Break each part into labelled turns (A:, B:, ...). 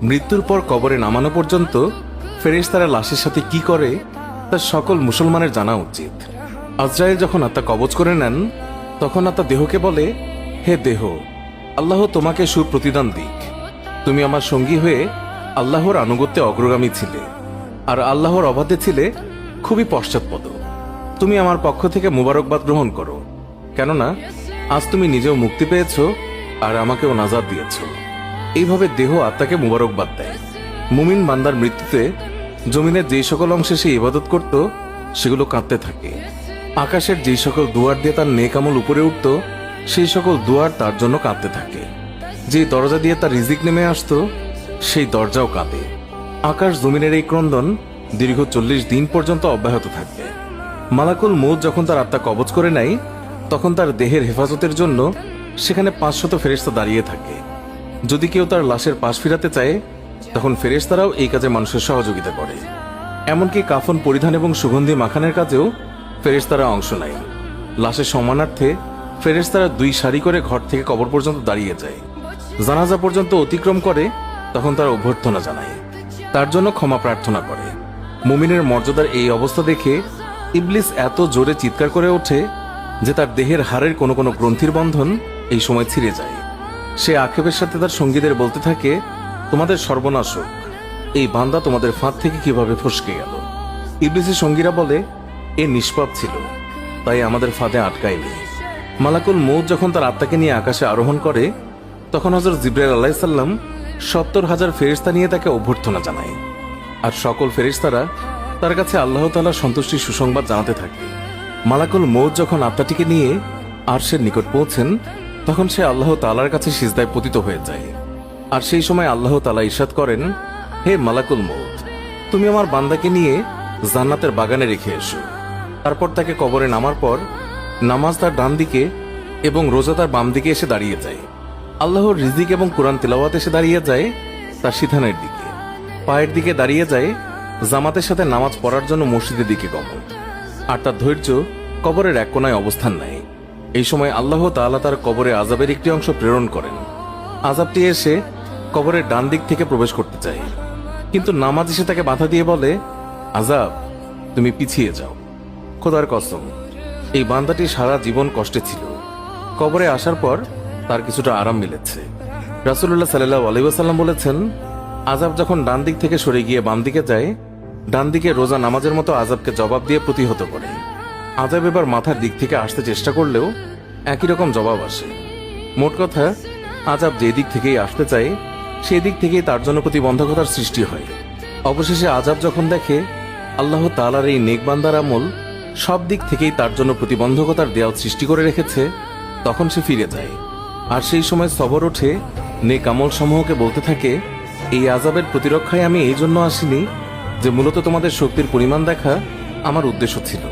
A: মৃত্যুর পর কবরে নামানো পর্যন্ত ফেরেশতারা লাশের সাথে কি করে তা সকল মুসলমানের জানা উচিত। আজরাইল যখন আত্মা কবজ করে নেন তখন আত্মা দেহকে বলে, হে দেহ, আল্লাহ তোমাকে সুপ্রতিদান দিক। তুমি আমার সঙ্গী হয়ে আল্লাহর আনুগত্যে অগ্রগামী ছিলে, আর আল্লাহর অবাধে ছিলে খুবই পশ্চাৎপদ। তুমি আমার পক্ষ থেকে মুবারকবাদ গ্রহণ করো, কেননা আজ তুমি নিজেও মুক্তি পেয়েছ আর আমাকেও নাজাত দিয়েছ। এইভাবে দেহ আত্মাকে মুবারকবাদ দেয়। মুমিন বান্দার মৃত্যুতে জমিনের যেই সকল অংশে সে ইবাদত করত সেগুলো কাঁদতে থাকে। আকাশের যেই সকল দুয়ার দিয়ে তার নেক আমল উপরে উঠত সেই সকল দুয়ার তার জন্য কাঁদতে থাকে। যে দরজা দিয়ে তার রিজিক নেমে আসতো সেই দরজাও কাঁদে। আকাশ জমিনের এই ক্রন্দন দীর্ঘ 40 দিন পর্যন্ত অব্যাহত থাকবে। মালাকুল মউত যখন তার আত্মা কবজ করে নেয় তখন তার দেহের হেফাজতের জন্য সেখানে 500 ফেরেশতা দাঁড়িয়ে থাকে। যদি কেউ তার লাশের পাশ ফিরাতে চায় তখন ফেরেশতারাও এই কাজে মানুষের সহযোগিতা করে। এমনকি কাফন পরিধান এবং সুগন্ধি মাখানের কাজেও ফেরেশতারা অংশ নেয়। লাশের সম্মানার্থে ফেরেশতারা 2 সারি করে ঘর থেকে কবর পর্যন্ত দাঁড়িয়ে যায়। জানাজা পর্যন্ত অতিক্রম করে তখন তারা অভ্যর্থনা জানায়, তার জন্য ক্ষমা প্রার্থনা করে। মুমিনের মর্যাদার এই অবস্থা দেখে ইবলিস এত জোরে চিৎকার করে ওঠে যে তার দেহের হাড়ের কোনো কোনো গ্রন্থির বন্ধন এই সময় ছিঁড়ে যায়। সে আক্ষেপের সাথে তার সঙ্গীদের বলতে থাকে, তোমাদের সর্বনাশ হোক, এই বান্দা তোমাদের ফাঁদ থেকে কিভাবে ফসকে গেল। ইবলিসের সঙ্গীরা বলে, এ নিষ্পাপ ছিল, তাই আমাদের ফাঁদে আটকায়নি। মালাকুল মউত যখন তার আত্মাকে নিয়ে আকাশে আরোহণ করে তখন হযরত জিবরাইল আলাইহিস সালাম 70,000 ফেরেশতা নিয়ে তাকে অভ্যর্থনা জানায়। আর সকল ফেরেশতারা তার কাছে আল্লাহ তাআলার সন্তুষ্টির সুসংবাদ জানাতে থাকে। মালাকুল মউত যখন আত্মাটিকে নিয়ে আরশের নিকট পৌঁছেন তখন সে আল্লাহ তাআলার কাছে সিজদায় পতিত হয়ে যায়। আর সেই সময় আল্লাহ তাআলা ইরশাদ করেন, হে মালাকুল মউত, তুমি আমার বান্দাকে নিয়ে জান্নাতের বাগানে রেখে এসো। তারপর তাকে কবরে নামার পর নামাজ তার ডান দিকে এবং রোজা তার বাম দিকে এসে দাঁড়িয়ে যায়। আল্লাহর রিজিক এবং কোরআন তিলাওয়াত এসে দাঁড়িয়ে যায় তার সিধানের দিকে। পায়ের দিকে দাঁড়িয়ে যায় জামাতের সাথে নামাজ পড়ার জন্য মসজিদের দিকে গমন। আর তার ধৈর্য কবরের এক কোনায় অবস্থান নেয়। এই সময় আল্লাহ তাআলা তার কবরে আযাবের একটি অংশ প্রেরণ করেন। আযাবটি এসে কবরের ডান দিক থেকে প্রবেশ করতে চায়, কিন্তু নামাজ এসে তাকে বাধা দিয়ে বলে, আযাব, তুমি পিছিয়ে যাও। খোদার কসম, এই বান্দাটি সারা জীবন কষ্টে ছিল, কবরে আসার পর তার কিছুটা আরাম মিলেছে। রাসূলুল্লাহ সাল্লাল্লাহু আলাইহি ওয়াসাল্লাম বলেছেন, আযাব যখন ডান দিক থেকে সরে গিয়ে বাম দিকে যায়, ডান দিকে রোজা নামাজের মতো আযাবকে জবাব দিয়ে প্রতিহত করে। আযাব এবার মাথার দিক থেকে আসতে চেষ্টা করলেও একই রকম জবাব আসে। মোট কথা, আযাব যে দিক থেকেই আসতে চায় সেই দিক থেকেই তার জন্য প্রতিবন্ধকতার সৃষ্টি হয়। অবশেষে আযাব যখন দেখে আল্লাহ তাআলার এই নেক বান্দার আমল সব দিক থেকেই তার জন্য প্রতিবন্ধকতার দেয়াল সৃষ্টি করে রেখেছে তখন সে ফিরে যায়। আর সেই সময় সবর ওঠে নেক আমল সমূহকে বলতে থাকে, এই আযাবের প্রতিরক্ষায় আমি এই জন্য আসিনি যে মূলত তোমাদের শক্তির পরিমাণ দেখা আমার উদ্দেশ্য ছিল।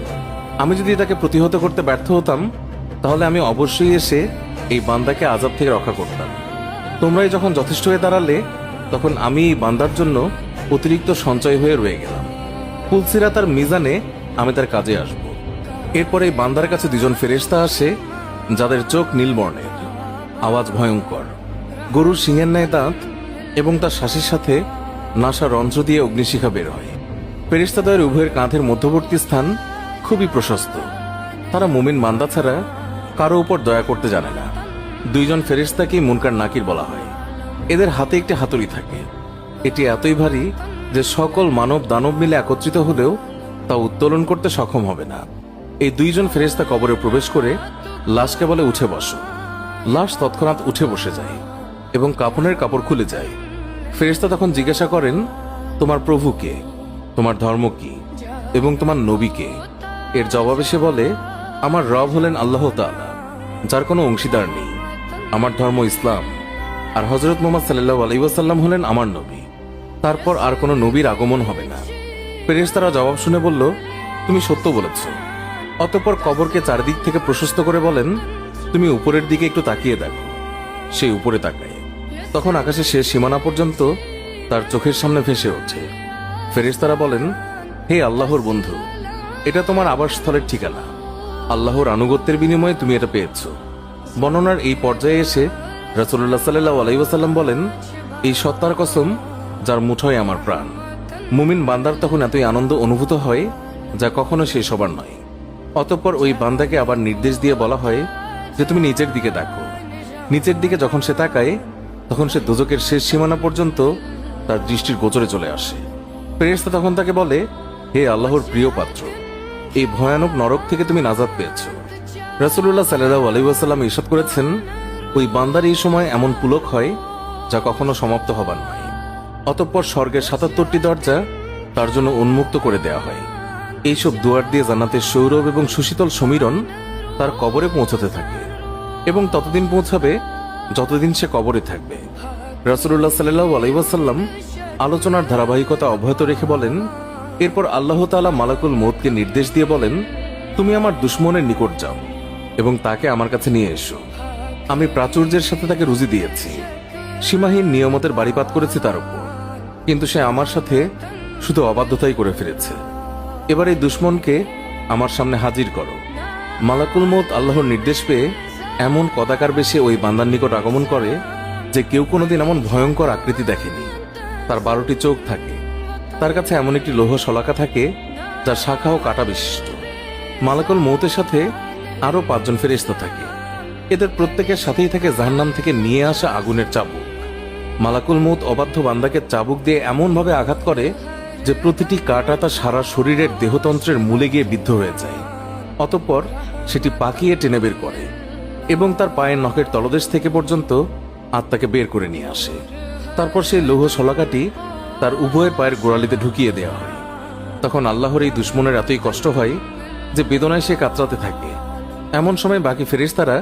A: আমি যদি তাকে প্রতিহত করতে ব্যর্থ হতাম তাহলে আমি অবশ্যই এসে এই বান্দাকে আযাব থেকে রক্ষা করতাম। তোমরাই যখন যথেষ্ট হয়ে দাঁড়ালে তখন আমি এই বান্দার জন্য অতিরিক্ত সঞ্চয় হয়ে রয়ে গেলাম। পুলসিরাত আর মিজানে আমি তার কাজে আসব। এরপর এই বান্দার কাছে 2জন ফেরেশতা আসে যাদের চোখ নীল বর্ণের, আওয়াজ ভয়ঙ্কর, গরুর সিংহের ন্যায় দাঁত এবং তার শ্বাসের সাথে নাসা রন্ধ্র দিয়ে অগ্নিশিখা বের হয়। ফেরেশতাদের উভয়ের কাঁধের মধ্যবর্তী স্থান খুবই প্রশস্ত। তারা মুমিন বান্দা ছাড়া কারো উপর দয়া করতে জানে না। 2জন ফেরেশতাকেই মুনকার নাকির বলা হয়। এদের হাতে একটি হাতুড়ি থাকে। এটি এতই ভারী যে সকল মানব দানব মিলে একত্রিত হলেও তা উত্তোলন করতে সক্ষম হবে না। এই 2জন ফেরেশতা কবরে প্রবেশ করে লাশকে বলে, উঠে বসো। লাশ তৎক্ষণাৎ উঠে বসে যায় এবং কাফনের কাপড় খুলে যায়। ফেরেশতা তখন জিজ্ঞাসা করেন, তোমার প্রভু কে, তোমার ধর্ম কি এবং তোমার নবী কে? এর জবাবে সে বলে, আমার রব হলেন আল্লাহ তাআলা, যার কোনো অংশীদার নেই। আমার ধর্ম ইসলাম, আর হযরত মুহাম্মদ সাল্লাল্লাহু আলাইহি ওয়াসাল্লাম হলেন আমার নবী। তারপর আর কোনো নবীর আগমন হবে না। ফেরেশতারা জবাব শুনে বলল, তুমি সত্য বলেছ। অতঃপর কবরকে চারদিক থেকে প্রশস্ত করে বলেন, তুমি উপরের দিকে একটু তাকিয়ে দেখো। সেই উপরে তাকায়, তখন আকাশের শেষ সীমানা পর্যন্ত তার চোখের সামনে ভেসে ওঠে। ফেরেশতারা বলেন, হে আল্লাহর বন্ধু, এটা তোমার আবাসস্থলের ঠিকানা। আল্লাহর আনুগত্যের বিনিময়ে তুমি এটা পেয়েছ। বর্ণনার এই পর্যায়ে এসে রাসূলুল্লাহ সাল্লাল্লাহু আলাইহি ওয়াসাল্লাম বলেন, এই সত্তার কসম, যার মুঠোয় আমার প্রাণ। মুমিন বান্দার তখন এতই আনন্দ অনুভূত হয় যা কখনো শেষ হবার নয়। অতঃপর ওই বান্দাকে আবার নির্দেশ দিয়ে বলা হয় যে তুমি নিচের দিকে ডাকো। নিচের দিকে যখন সে তাকায় তখন সে দোজকের শেষ সীমানা পর্যন্ত তার দৃষ্টির গোচরে চলে আসে। ফেরেশতা তখন তাকে বলে, হে আল্লাহর প্রিয় পাত্র, এই ভয়ানক নরক থেকে তুমি নাজাত পেয়েছ। রাসূলুল্লাহ সাল্লাল্লাহু আলাইহি ওয়াসাল্লাম ইরশাদ করেছেন, ওই বান্দার এই সময় এমন পুলক হয় যা কখনো সমাপ্ত হবার নয়। অতঃপর স্বর্গের ৭৭টি দরজা তার জন্য উন্মুক্ত করে দেয়া হয়। এইসব দুয়ার দিয়ে জান্নাতের সৌরভ এবং সুশীতল সমীরণ তার কবরে পৌঁছাতে থাকে এবং ততদিন পৌঁছাবে যতদিন সে কবরে থাকবে। রাসূলুল্লাহ সাল্লাল্লাহু আলাইহি ওয়াসাল্লাম আলোচনার ধারাবাহিকতা অব্যাহত রেখে বলেন, এরপর আল্লাহ তাআলা মালাকুল মউতকে নির্দেশ দিয়ে বলেন, তুমি আমার দুশমনের নিকট যাও এবং তাকে আমার কাছে নিয়ে এসো। আমি প্রাচুর্যের সাথে তাকে রুজি দিয়েছি, সীমাহীন নিয়ামতের বাড়িপাত করেছি তার উপর, কিন্তু সে আমার সাথে শুধু অবাধ্যতাই করে ফিরেছে। এবার এই দুশমনকে আমার সামনে হাজির করো। মালাকুল মউত আল্লাহর নির্দেশ পেয়ে এমন কদাকার বেশে ওই বান্দার নিকট আগমন করে যে কেউ কোনোদিন এমন ভয়ঙ্কর আকৃতি দেখেনি। তার 12টি চোখ থাকে, তার কাছে এমন একটি লৌহ শলাকা থাকে যার শাখা ও কাঁটা বিশিষ্ট। মালাকুল মউতের সাথে আরো 5 জন ফেরেশতা থাকে। এদের প্রত্যেকের সাথেই থাকে জাহান্নাম থেকে নিয়ে আসা আগুনের চাবুক। মালাকুল মউত অবাধ্য বান্দাকে চাবুক দিয়ে এমনভাবে আঘাত করে যে প্রতিটি কাঁটা তার সারা শরীরের দেহতন্ত্রের মূলে গিয়ে বিদ্ধ হয়ে যায়। অতঃপর সেটি পাকিয়ে টেনে বের করে এবং তার পায়ের নখের তলদেশ থেকে পর্যন্ত আত্মাকে বের করে নিয়ে আসে। তারপর সেই লৌহ শলাকাটি তার উভয় পায়ের গোড়ালিতে ঢুকিয়ে দেওয়া হয়। তখন আল্লাহর এই দুশমনের এতই কষ্ট হয় যে বেদনায় সে কাতরাতে থাকে। এমন সময় বাকি ফেরেশতারা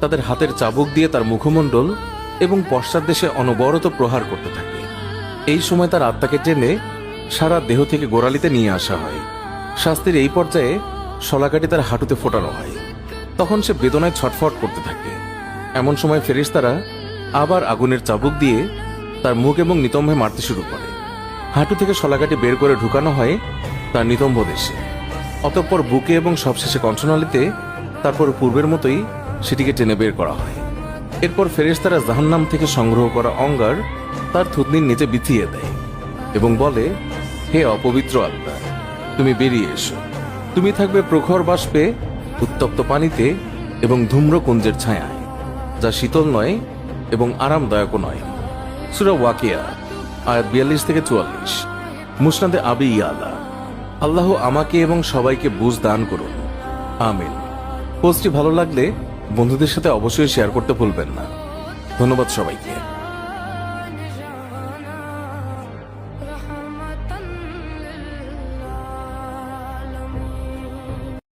A: তাদের হাতের চাবুক দিয়ে তার মুখমণ্ডল এবং পশ্চাৎ দেশে অনবরত প্রহার করতে থাকে। এই সময় তার আত্মাকে টেনে সারা দেহ থেকে গোড়ালিতে নিয়ে আসা হয়। শাস্তির এই পর্যায়ে শলাকাটি তার হাঁটুতে ফোটানো হয়। তখন সে বেদনায় ছটফট করতে থাকে। এমন সময় ফেরেশতারা আবার আগুনের চাবুক দিয়ে তার মুখ এবং নিতম্বে মারতে শুরু করে। হাঁটু থেকে শলাকাটি বের করে ঢুকানো হয় তার নিতম্ব দেশে, অতঃপর বুকে এবং সবশেষে কণ্ঠনালীতে, তারপর পূর্বের মতোই সেটিকে টেনে বের করা হয়। এরপর ফেরেশতারা জাহান্নাম থেকে সংগ্রহ করা অঙ্গার তার থুতনির নিচে বিছিয়ে দেয় এবং বলে, হে অপবিত্র আত্মা, তুমি বেরিয়ে এসো। তুমি থাকবে প্রখর বাষ্পে, উত্তপ্ত পানিতে এবং ধূম্রকুঞ্জের ছায়ায়, যা শীতল নয় এবং আরামদায়কও নয়। সূরা ওয়াকিয়া আয়াত 42 থেকে 44। মুসনাদে আবি ইয়ালা। আল্লাহ আমাকে এবং সবাইকে বুঝ দান করুন, আমিন। পোস্টটি ভালো লাগলে বন্ধুদের সাথে অবশ্যই শেয়ার করতে ভুলবেন না। ধন্যবাদ সবাইকে।